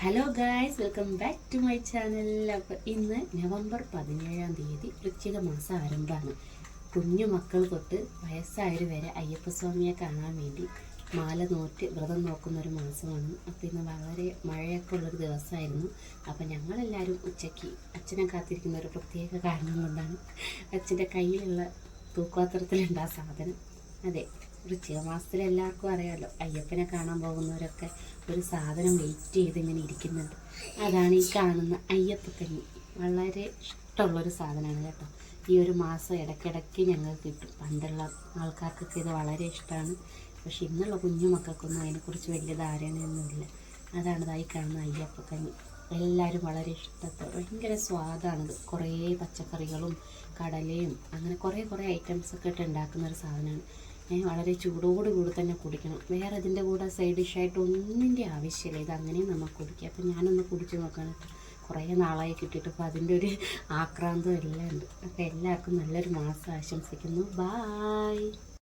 Hello guys, welcome back to my channel. അപ്പോൾ ഇന്ന് November 17-ാം തീയതി വൃശ്ചിക മാസം ആരംഭമാണ്. കുഞ്ഞു മക്കൾ തൊട്ട് വയസ്സായവർ വരെ അയ്യപ്പസ്വാമിയെ കാണാൻ വേണ്ടി മാല നോറ്റ് വ്രതം നോക്കുന്ന ഒരു മാസമാണ്. അപ്പോൾ ഇന്ന് വളരെ മഴയൊക്കെ ഉള്ളൊരു ദിവസമായിരുന്നു. അപ്പോൾ ഞങ്ങളെല്ലാവരും ഉച്ചയ്ക്ക് അച്ഛനെ കാത്തിരിക്കുന്ന ഒരു പ്രത്യേക കാരണം കൊണ്ടാണ് അച്ഛൻ്റെ കയ്യിലുള്ള തൂക്കുപാത്രത്തിലുണ്ട് ആ സാധനം. അതെ, വൃശ്ചിക മാസത്തിൽ എല്ലാവർക്കും അറിയാമല്ലോ, അയ്യപ്പനെ കാണാൻ പോകുന്നവരൊക്കെ ഒരു സാധനം വെയിറ്റ് ചെയ്ത് ഇങ്ങനെ ഇരിക്കുന്നുണ്ട്. അതാണ് ഈ കാണുന്ന അയ്യപ്പക്കഞ്ഞി. വളരെ ഇഷ്ടമുള്ളൊരു സാധനമാണ് കേട്ടോ. ഈ ഒരു മാസം ഇടയ്ക്കിടയ്ക്ക് ഞങ്ങൾക്ക് കിട്ടും. പണ്ടുള്ള ആൾക്കാർക്കൊക്കെ ഇത് വളരെ ഇഷ്ടമാണ്. പക്ഷെ ഇന്നുള്ള കുഞ്ഞു മക്കൾക്കൊന്നും അതിനെക്കുറിച്ച് വലിയ ധാരണയൊന്നുമില്ല. അതാണ് ഇതായി കാണുന്ന അയ്യപ്പക്കഞ്ഞി. എല്ലാവരും വളരെ ഇഷ്ടത്തോടെ, ഭയങ്കര സ്വാദാണിത്. കുറേ പച്ചക്കറികളും കടലയും അങ്ങനെ കുറേ ഐറ്റംസൊക്കെ ഇട്ട് ഉണ്ടാക്കുന്ന ഒരു സാധനമാണ്. വളരെ ചൂടോടുകൂടി തന്നെ കുടിക്കണം. വേറെ ഇതിൻ്റെ കൂടെ സൈഡ് ഡിഷായിട്ട് ഒന്നിൻ്റെ ആവശ്യമില്ല. ഇതങ്ങനെയും നമുക്ക് കുടിക്കാം. അപ്പോൾ ഞാനൊന്ന് കുടിച്ച് നോക്കണം. കുറേ നാളായി കിട്ടിയിട്ട് അപ്പോൾ അതിൻ്റെ ഒരു ആക്രാന്തം എല്ലാം ഉണ്ട്. അപ്പോൾ എല്ലാവർക്കും നല്ലൊരു മാസം ആശംസിക്കുന്നു. ബായ്.